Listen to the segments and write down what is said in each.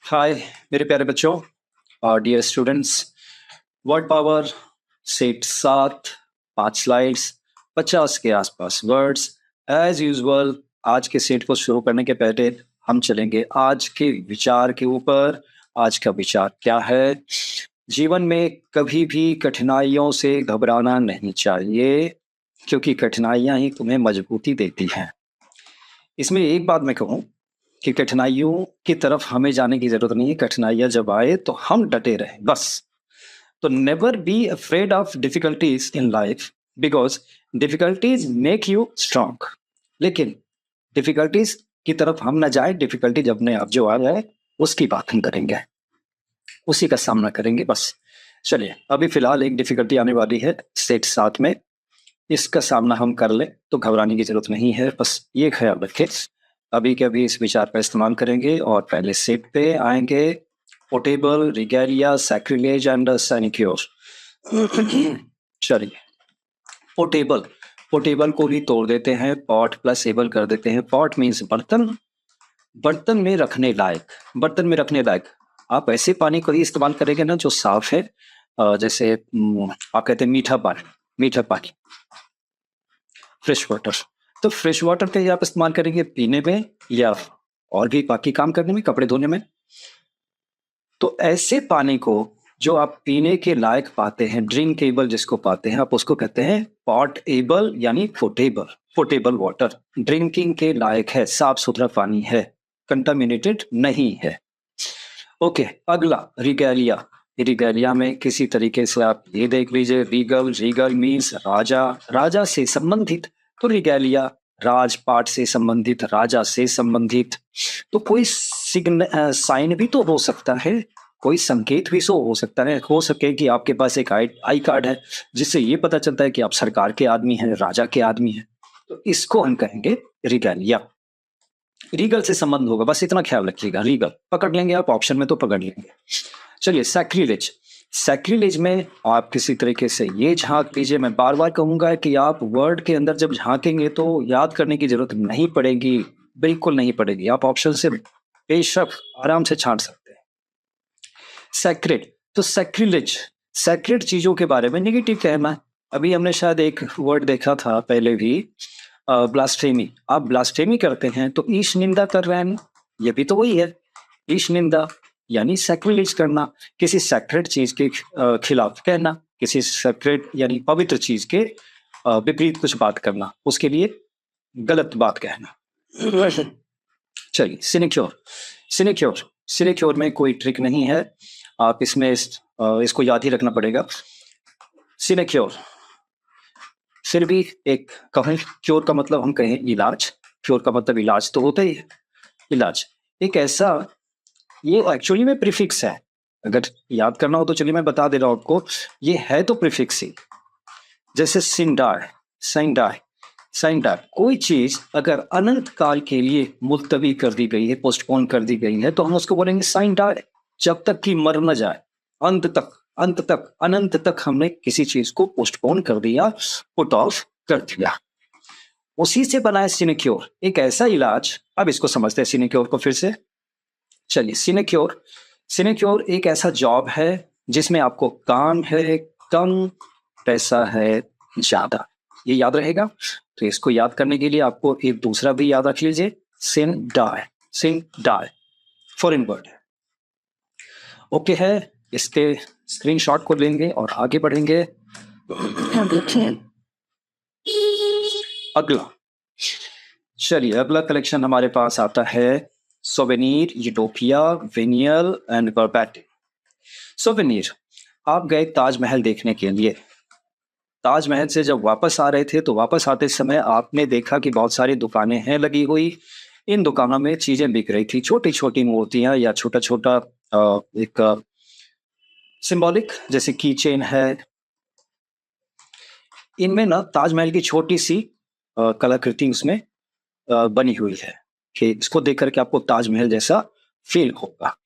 हाय मेरे प्यारे बच्चों और dear students. Word power set 7, 5 slides, 50 के आसपास वर्ड्स। एज यूजुअल आज के सेट को शुरू करने के पहले हम चलेंगे आज के विचार के ऊपर। आज का विचार क्या है? जीवन में कभी भी कठिनाइयों से घबराना नहीं चाहिए, क्योंकि कठिनाइयां ही तुम्हें मजबूती देती हैं। इसमें एक बात मैं कहूँ कि कठिनाइयों की तरफ हमें जाने की जरूरत नहीं है। कठिनाइयां जब आए तो हम डटे रहें बस। तो never be afraid of difficulties in life, because difficulties make you strong. लेकिन डिफिकल्टीज की तरफ हम ना जाए। डिफिकल्टी जब ने अब जो आ जाए उसकी बात हम करेंगे, उसी का सामना करेंगे बस। चलिए, अभी फिलहाल एक डिफिकल्टी आने वाली है सेट 7 में। इसका सामना हम कर ले तो घबराने की जरूरत नहीं है। बस ये ख्याल रखें, अभी के अभी इस विचार का इस्तेमाल करेंगे और पहले सेट पे आएंगे। Portable, regalia, sacrilege and sinecure. चलिए, पोर्टेबल। पोर्टेबल को भी तोड़ देते हैं, पॉट प्लस एबल कर देते हैं। पॉट मीन्स बर्तन, बर्तन में रखने लायक। बर्तन में रखने लायक आप ऐसे पानी को ही इस्तेमाल करेंगे ना जो साफ है। जैसे आप कहते हैं मीठा पानी, मीठा पानी, फ्रेश वाटर। तो फ्रेश वाटर का ही आप इस्तेमाल करेंगे पीने में या और भी बाकी काम करने में, कपड़े धोने में। तो ऐसे पानी को जो आप पीने के लायक पाते हैं, ड्रिंकेबल जिसको पाते हैं, आप उसको कहते हैं पॉटेबल यानी पोर्टेबल। पोर्टेबल वाटर ड्रिंकिंग के लायक है, साफ सुथरा पानी है, कंटामिनेटेड नहीं है। ओके, अगला रिगैलिया। रिगैलिया में किसी तरीके से आप ये देख लीजिए, रीगल, रीगल मीन्स राजा, राजा से संबंधित। तो रिगैलिया राजपाट से संबंधित, राजा से संबंधित। तो कोई साइन भी तो हो सकता है, कोई संकेत भी सो हो सकता है। हो सके कि आपके पास एक आई कार्ड है जिससे ये पता चलता है कि आप सरकार के आदमी हैं, राजा के आदमी हैं। तो इसको हम कहेंगे रिगैलिया। रीगल से संबंध होगा, बस इतना ख्याल रखिएगा। रीगल पकड़ लेंगे आप, ऑप्शन में तो पकड़ लेंगे। चलिए, सैक्रिलेज। सैक्रिलेज में आप किसी तरीके से ये झांक लीजिए। मैं बार बार कहूंगा कि आप वर्ड के अंदर जब झांकेंगे तो याद करने की जरूरत नहीं पड़ेगी, बिल्कुल नहीं पड़ेगी। आप ऑप्शन से बेशक आराम से छांट सकते हैं। सैक्रेड, तो सैक्रिलेज, सैक्रेड चीजों के बारे में नेगेटिव कहना। अभी हमने शायद एक वर्ड देखा था पहले भी, ब्लास्फेमी। आप ब्लास्फेमी करते हैं तो ईश निंदा कर रहे हैं, ये भी तो वही है। ईश निंदा यानी सैक्रिलेज करना, किसी सैक्रेड चीज के खिलाफ कहना, किसी सैक्रेड यानी पवित्र चीज के विपरीत कुछ बात करना, उसके लिए गलत बात कहना। चलिए, सिनेक्योर। सिनेक्योर, सिनेक्योर में कोई ट्रिक नहीं है, आप इसमें इसको याद ही रखना पड़ेगा। सिनेक्योर फिर भी एक कहें, क्योर का मतलब हम कहें इलाज, क्योर का मतलब इलाज तो होता ही है। इलाज एक ऐसा, ये एक्चुअली में प्रीफिक्स है। अगर याद करना हो तो चलिए मैं बता दे रहा हूं आपको, ये है तो प्रीफिक्स ही। जैसे सिंडाय, साइंडाय, साइंडाय। कोई चीज अगर अनंत काल के लिए मुलतवी कर दी गई है, पोस्टपोन कर दी गई है, तो हम उसको बोलेंगे साइंडाय। जब तक कि मर न जाए, अंत तक, अंत तक, अनंत तक हमने किसी चीज को पोस्टपोन कर दिया, पुट ऑफ कर दिया। उसी से बना है सिनेक्योर, एक ऐसा इलाज। अब इसको समझते हैं सिनेक्योर को फिर से। चलिए, सिनेक्योर, सिनेक्योर एक ऐसा जॉब है जिसमें आपको काम है कम, पैसा है ज्यादा। ये याद रहेगा। तो इसको याद करने के लिए आपको एक दूसरा भी याद रख लीजिए, सिन डाय। सिन डाय फॉरेन वर्ड है। ओके है, इसके स्क्रीनशॉट को लेंगे और आगे बढ़ेंगे। अगला, चलिए अगला कलेक्शन हमारे पास आता है सोवेनिर, यूटोपिया, वेनियल एंड वर्बैटिम। सोवेनिर, आप गए ताजमहल देखने के लिए। ताजमहल से जब वापस आ रहे थे तो वापस आते समय आपने देखा कि बहुत सारी दुकानें हैं लगी हुई। इन दुकानों में चीजें बिक रही थी, छोटी छोटी मूर्तियां या छोटा छोटा एक सिंबॉलिक, जैसे की चेन है। इनमें ना ताजमहल की छोटी सी कलाकृति उसमें बनी हुई है कि इसको देख करके आपको ताजमहल जैसा फील होगा।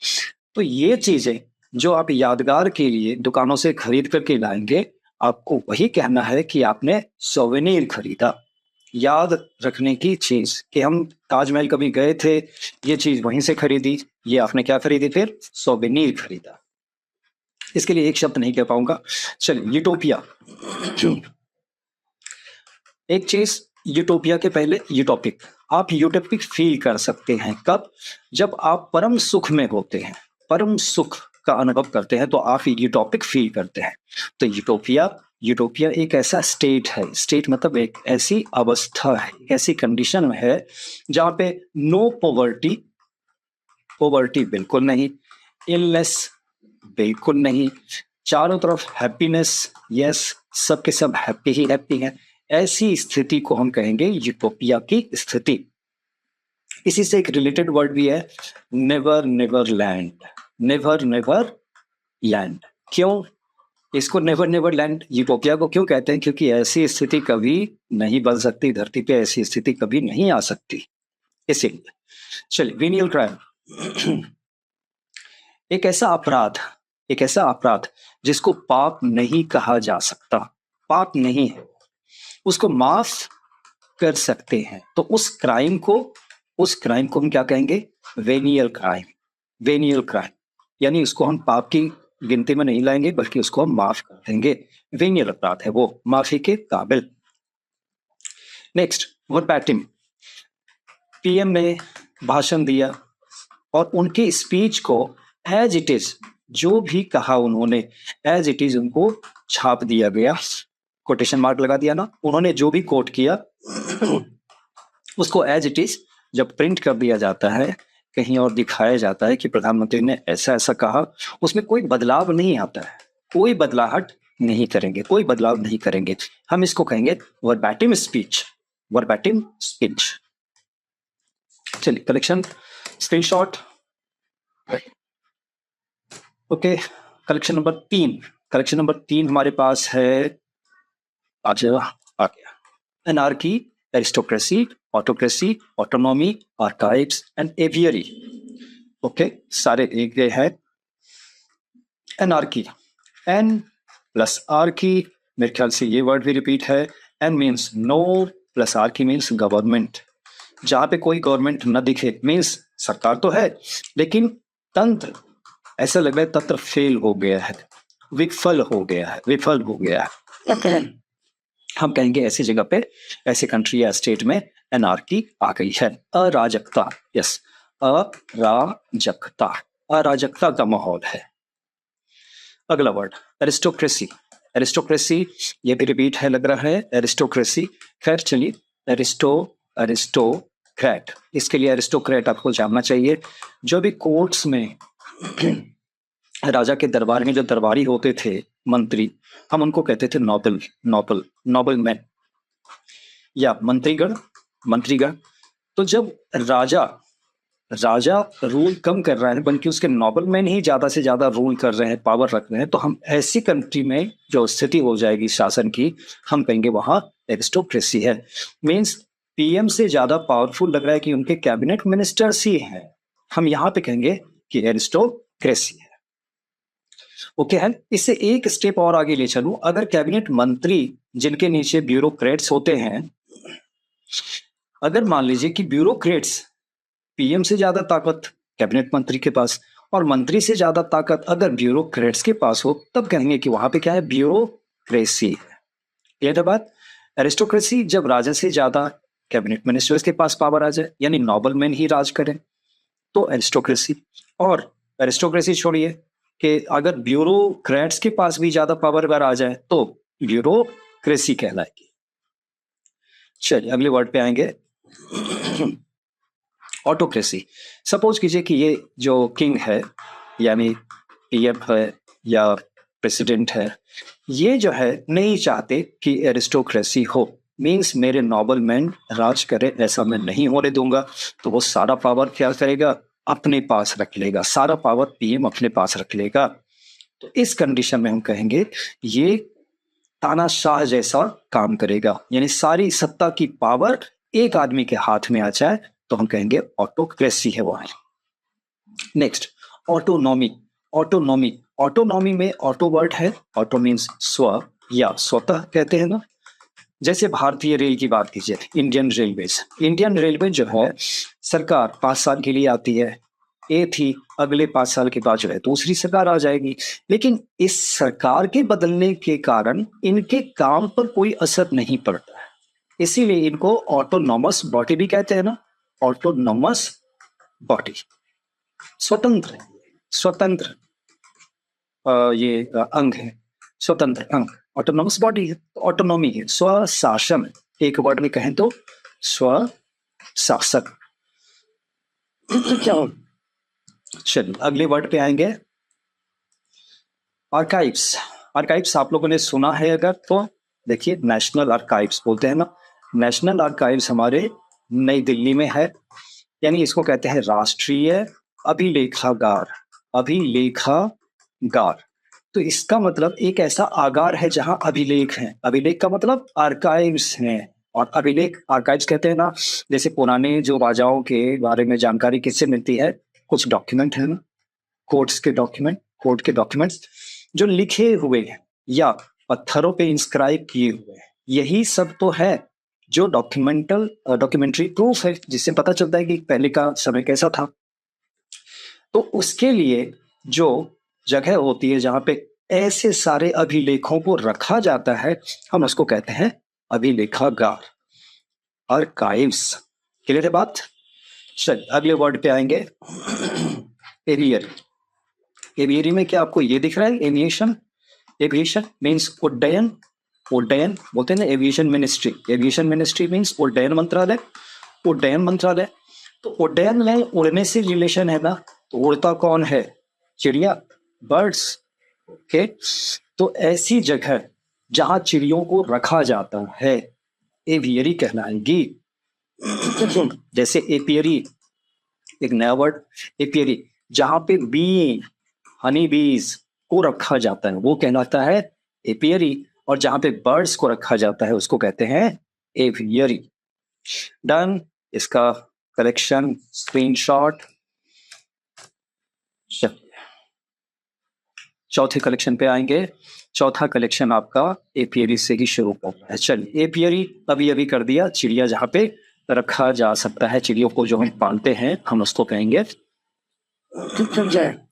तो ये चीजें जो आप यादगार के लिए दुकानों से खरीद करके लाएंगे, आपको वही कहना है कि आपने सोवेनिर खरीदा। याद रखने की चीज कि हम ताजमहल कभी गए थे, ये चीज वहीं से खरीदी, ये आपने क्या खरीदी, फिर सोवेनिर खरीदा। इसके लिए एक शब्द नहीं कह पाऊंगा। चलिए, यूटोपिया। एक चीज, यूटोपिया के पहले यूटोपिक। आप यूटोपिक फील कर सकते हैं कब? जब आप परम सुख में होते हैं, परम सुख का अनुभव करते हैं, तो आप यूटोपिक फील करते हैं। तो यूटोपिया, यूटोपिया एक ऐसा स्टेट है, स्टेट मतलब एक ऐसी अवस्था है, ऐसी कंडीशन है जहाँ पे नो पॉवर्टी, पॉवर्टी बिल्कुल नहीं, इलनेस बिल्कुल नहीं, चारों तरफ हैप्पीनेस, यस, सबके सब हैप्पी ही हैप्पी हैं। ऐसी स्थिति को हम कहेंगे यूटोपिया की स्थिति। इसी से एक रिलेटेड वर्ड भी है, never never land. Never never land, क्यों इसको नेवर नेवर लैंड यूटोपिया को क्यों कहते हैं? क्योंकि ऐसी स्थिति कभी नहीं बन सकती, धरती पे ऐसी स्थिति कभी नहीं आ सकती, इसीलिए। चलिए, वेनियल क्राइम। एक ऐसा अपराध, एक ऐसा अपराध जिसको पाप नहीं कहा जा सकता, पाप नहीं है, उसको माफ कर सकते हैं, तो उस क्राइम को, उस क्राइम को हम क्या कहेंगे? Venial crime. वेनियल क्राइम यानी उसको हम पाप की गिनती में नहीं लाएंगे, बल्कि उसको हम माफ कर देंगे। वेनियल अपराध है वो, माफी के काबिल। नेक्स्ट, वर्बैटिम। पीएम ने भाषण दिया और उनके स्पीच को एज इट इज, जो भी कहा उन्होंने एज इट इज उनको छाप दिया गया, कोटेशन मार्क लगा दिया ना, उन्होंने जो भी कोट किया उसको एज इट इज जब प्रिंट कर दिया जाता है, कहीं और दिखाया जाता है कि प्रधानमंत्री ने ऐसा ऐसा कहा, उसमें कोई बदलाव नहीं आता है, कोई बदलाहट नहीं करेंगे, कोई बदलाव नहीं करेंगे, हम इसको कहेंगे वर्बैटिम स्पीच। Verbatim speech. चलिए, collection screenshot. Okay, collection number 3, collection number 3 हमारे पास है, आ गया, anarchy, aristocracy, autocracy, autonomy, archives and aviary. Okay, सारे एक गए हैं। एनार्की, एन प्लस आर की, मेरे ख्याल से ये वर्ड भी रिपीट है। An means no, plus archy means government. जहां पे कोई गवर्नमेंट न दिखे, मीन्स सरकार तो है लेकिन तंत्र, ऐसा लग रहा है तंत्र फेल हो गया है, विफल हो गया है, विफल हो गया है। हम कहेंगे ऐसी जगह पे, ऐसे कंट्री या स्टेट में एनार्की आ गई है। अराजकता, यस, अराजकता, अराजकता का माहौल है। अगला वर्ड, एरिस्टोक्रेसी। एरिस्टोक्रेसी, ये भी रिपीट है लग रहा है, एरिस्टोक्रेसी। खैर चलिए, एरिस्टोक्रेट, इसके लिए एरिस्टोक्रेट आपको जानना चाहिए। जो भी कोर्ट्स में राजा के दरबार में जो दरबारी होते थे, मंत्री, हम उनको कहते थे नोबल, नोबल, नोबल मैन या मंत्रीगण, मंत्रीगण। तो जब राजा, राजा रूल कम कर रहा है बल्कि उसके नोबल मैन ही ज्यादा से ज्यादा रूल कर रहे हैं, पावर रख रहे हैं, तो हम ऐसी कंट्री में जो स्थिति हो जाएगी शासन की, हम कहेंगे वहां एरिस्टोक्रेसी है। मीन्स पीएम से ज्यादा पावरफुल लग रहा है कि उनके कैबिनेट मिनिस्टर्स ही हैं, हम यहाँ पे कहेंगे कि एरिस्टोक्रेसी है। ओके है, इससे एक स्टेप और आगे ले चलूं, अगर कैबिनेट मंत्री जिनके नीचे ब्यूरोक्रेट्स होते हैं, अगर मान लीजिए कि ब्यूरोक्रेट्स, पीएम से ज्यादा ताकत कैबिनेट मंत्री के पास और मंत्री से ज्यादा ताकत अगर ब्यूरोक्रेट्स के पास हो, तब कहेंगे कि वहां पे क्या है? ब्यूरोक्रेसी है। क्लियर है बात? एरिस्टोक्रेसी जब राजा से ज्यादा कैबिनेट मिनिस्टर्स के पास पावर आ जाए, यानी नोबल मैन ही राज करें, तो एरिस्टोक्रेसी। और एरिस्टोक्रेसी छोड़िए कि अगर ब्यूरोक्रेट्स के पास भी ज्यादा पावर अगर आ जाए तो ब्यूरोक्रेसी कहलाएगी। चलिए, अगले वर्ड पे आएंगे, ऑटोक्रेसी। सपोज कीजिए कि ये जो किंग है, यानी पीएम है या प्रेसिडेंट है, ये जो है नहीं चाहते कि एरिस्टोक्रेसी हो, मींस मेरे नोबल मैन राज करे, ऐसा मैं नहीं होने दूंगा। तो वो सारा पावर क्या करेगा? अपने पास रख लेगा, सारा पावर पीएम अपने पास रख लेगा। तो इस कंडीशन में हम कहेंगे ये तानाशाह जैसा काम करेगा, यानी सारी सत्ता की पावर एक आदमी के हाथ में आ जाए, तो हम कहेंगे ऑटोक्रेसी है वो। Next, autonomy. ऑटोनॉमी, ऑटोनॉमी में ऑटो वर्ड है, ऑटो मीन्स स्व या स्वतः कहते हैं ना, जैसे भारतीय रेल की बात कीजिए, इंडियन रेलवेज, इंडियन रेलवे जो है सरकार 5 साल के लिए आती है, ये थी, अगले 5 साल के बाद जो है दूसरी सरकार आ जाएगी, लेकिन इस सरकार के बदलने के कारण इनके काम पर कोई असर नहीं पड़ता है, इसीलिए इनको ऑटोनॉमस बॉडी भी कहते हैं ना, ऑटोनॉमस बॉडी, स्वतंत्र है, स्वतंत्र ये अंग है, स्वतंत्र अंग, ऑटोनॉमस बॉडी है, ऑटोनॉमी है, स्वशासन, एक वर्ड में कहें तो स्वशासन। चलिए अगले वर्ड पे आएंगे, आर्काइव्स। आर्काइव्स आप लोगों ने सुना है अगर तो देखिए, नेशनल आर्काइव्स बोलते हैं ना, नेशनल आर्काइव्स हमारे नई दिल्ली में है, यानी इसको कहते हैं राष्ट्रीय अभिलेखागार, अभिलेखागार। तो इसका मतलब एक ऐसा आगार है जहां अभिलेख हैं, अभिलेख का मतलब आर्काइव्स हैं, और अभिलेख आर्काइव्स कहते हैं ना, जैसे पुराने जो राजाओं के बारे में जानकारी किससे मिलती है, कुछ डॉक्यूमेंट है ना, कोर्ट्स के डॉक्यूमेंट, कोर्ट के डॉक्यूमेंट्स जो लिखे हुए हैं या पत्थरों पे इंस्क्राइब किए हुए हैं, यही सब तो है जो डॉक्यूमेंट्री प्रूफ है, जिससे पता चलता है कि पहले का समय कैसा था। तो उसके लिए जो जगह होती है जहां पे ऐसे सारे अभिलेखों को रखा जाता है, हम उसको कहते हैं अभिलेखागार, आर्काइव्स। क्लियर है बात? चल अगले वर्ड पे आएंगे, एवियरी। एवियरी में क्या आपको ये दिख रहा है, एविएशन, एविएशन मीन्स उड्डयन, उड्डयन बोलते हैं ना, aviation ministry, aviation ministry means उड्डयन मंत्रालय, उड्डयन मंत्रालय। तो उड्डयन में उड़ने से रिलेशन है ना, तो उड़ता कौन है, चिड़िया, बर्ड्स, ओके। तो ऐसी जगह जहां चिड़ियों को रखा जाता है एवियरी कहलाएगी। जैसे एपियरी, एक नया वर्ड, एपियरी, जहां पे बी, हनी बीज को रखा जाता है वो कहलाता है एपियरी, और जहां पे बर्ड्स को रखा जाता है उसको कहते हैं एवियरी। डन, इसका कलेक्शन स्क्रीनशॉट। चौथे कलेक्शन पे आएंगे, चौथा कलेक्शन आपका एपियरी से ही शुरू होता है। चलिए एपियरी अभी अभी कर दिया, चिड़िया जहां पे रखा जा सकता है, चिड़ियों को जो हम पालते हैं हम उसको कहेंगे,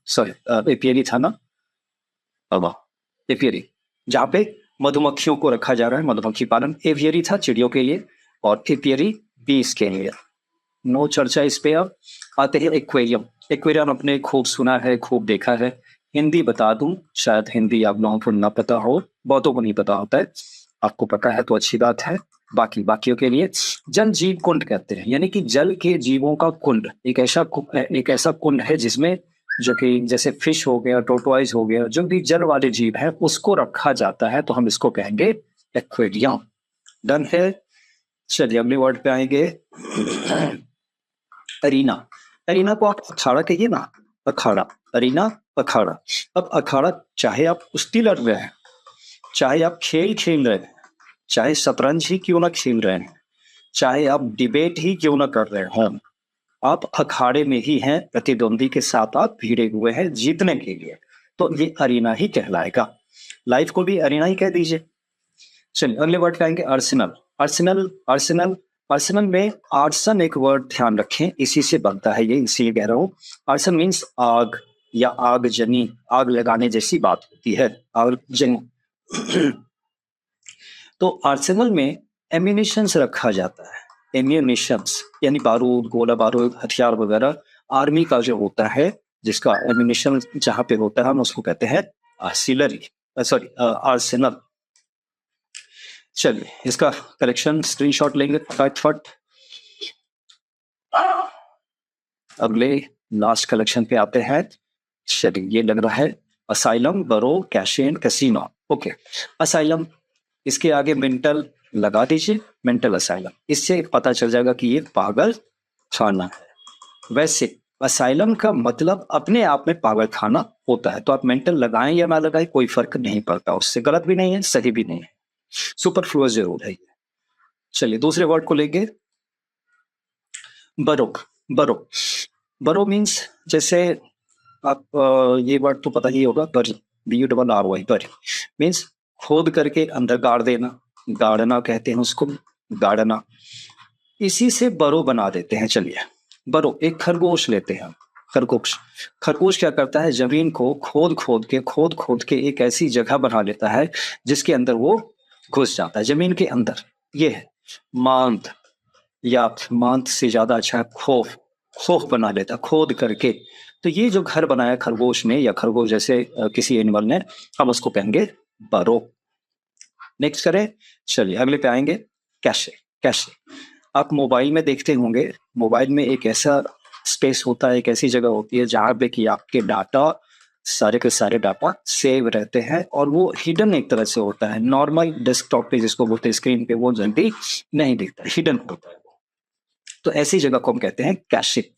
सॉरी एपियरी था ना, अब एपियरी जहाँ पे मधुमक्खियों को रखा जा रहा है, मधुमक्खी पालन, एवियरी था चिड़ियों के लिए, और एपियरी बीस के लिए। नो चर्चा इस पे। अब आते हैं एक्वेरियम। एक्वेरियम अपने खूब सुना है, खूब देखा है, हिंदी बता दूं, शायद हिंदी आप लोगों को ना पता हो, बहुतों को नहीं पता होता है, आपको पता है तो अच्छी बात है, बाकियों के लिए जल जीव कुंड कहते हैं, यानी कि जल के जीवों का कुंड, एक ऐसा कुंड है जिसमें जो कि जैसे फिश हो गया, टोटवाइज हो गया, जो भी जल वाले जीव है उसको रखा जाता है, तो हम इसको कहेंगे एक्वेरियम। डन है। चलिए अगले वर्ड पे आएंगे, अरीना। अरीना को आप अखाड़ा कहिए ना, अखाड़ा, अरीना अखाड़ा। अब अखाड़ा चाहे आप कुश्ती लड़ रहे हैं, चाहे आप खेल खेल रहे हैं, चाहे शतरंज ही क्यों ना खेल रहे हैं, चाहे आप डिबेट ही क्यों ना कर रहे हो, आप अखाड़े में ही हैं, प्रतिद्वंदी के साथ आप भिड़े हुए हैं जीतने के लिए, तो ये अरीना ही कहलाएगा। लाइफ को भी अरीना ही कह दीजिए। चलिए अगले वर्ड आएंगे, अर्सेनल। अर्सेनल, अर्सेनल, अर्सेनल में आर्सन एक वर्ड ध्यान रखें, इसी से बनता है ये, इसीलिए कह रहा हूँ। आर्सन मीन्स आग या आगजनी, आग लगाने जैसी बात होती है, आगजनी। तो आर्सेनल में एम्यूनिशंस रखा जाता है, एम्यूनिशंस यानी बारूद, गोला बारूद, हथियार वगैरह, आर्मी का जो होता है जिसका एम्यूनिशन जहां पे होता है हम उसको कहते हैं आर्सिलरी, सॉरी आर्सेनल। चलिए इसका कलेक्शन स्क्रीनशॉट लेंगे फटाफट। अगले लास्ट कलेक्शन पे आते हैं। चलिए ये लग रहा है असाइलम, बरो, कैशेन, कैसीनो। ओके, असाइलम, इसके आगे मेंटल लगा दीजिए, मेंटल असाइलम, इससे पता चल जाएगा कि ये पागल खाना है। वैसे असाइलम का मतलब अपने आप में पागल खाना होता है, तो आप मेंटल लगाएं या ना लगाएं कोई फर्क नहीं पड़ता, उससे गलत भी नहीं है, सही भी नहीं है, सुपरफ्लुअस जरूर है। चलिए दूसरे वर्ड को लेंगे, बरो। बरो, बरो मीन्स जैसे आप ये वर्ड तो पता ही होगा, बरी, BURRY, बरी मीन्स खोद करके अंदर गाड़ देना, गाड़ना कहते हैं उसको, गाड़ना। इसी से बरो बना देते हैं। चलिए, बरो, एक खरगोश लेते हैं। खरगोश, खरगोश क्या करता है, जमीन को खोद खोद के एक ऐसी जगह बना लेता है जिसके अंदर वो घुस जाता है, जमीन के अंदर। ये है मांद, या मांद से ज्यादा अच्छा है खोफ, खोफ बना लेता है खोद करके। तो ये जो घर बनाया खरगोश ने, या खरगोश जैसे किसी एनिमल ने, हम उसको कहेंगे बरो। नेक्स्ट करें, चलिए अगले पे आएंगे, कैशे। कैशे आप मोबाइल में देखते होंगे, मोबाइल में एक ऐसा स्पेस होता है, एक ऐसी जगह होती है जहाँ पे कि आपके डाटा, सारे के सारे डाटा सेव रहते हैं, और वो हिडन एक तरह से होता है। नॉर्मल डेस्कटॉप पे जिसको बोलते हैं, स्क्रीन पे वो जल्दी नहीं दिखता, हिडन होता है। तो ऐसी जगह को हम कहते हैं कैशे।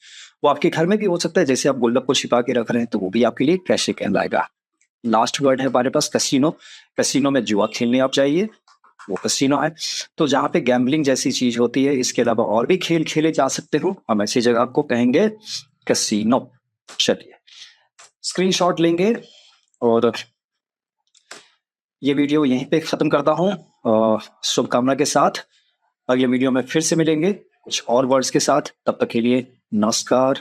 वो आपके घर में भी हो सकता है, जैसे आप गुल्लक को छिपा के रख रहे हैं तो वो भी आपके लिए कैशे कहलाएगा। लास्ट वर्ड है हमारे पास कैसीनो। कैसीनो में जुआ खेलने आप जाइए, वो कैसीनो है। तो जहाँ पे गैम्बलिंग जैसी चीज होती है, इसके अलावा और भी खेल खेले जा सकते हो, हम ऐसी जगह को कहेंगे कैसीनो। चलिए स्क्रीनशॉट लेंगे और ये वीडियो यहीं पे खत्म करता हूँ, शुभकामना के साथ। अगले वीडियो में फिर से मिलेंगे कुछ और वर्ड्स के साथ। तब तक के लिए नमस्कार।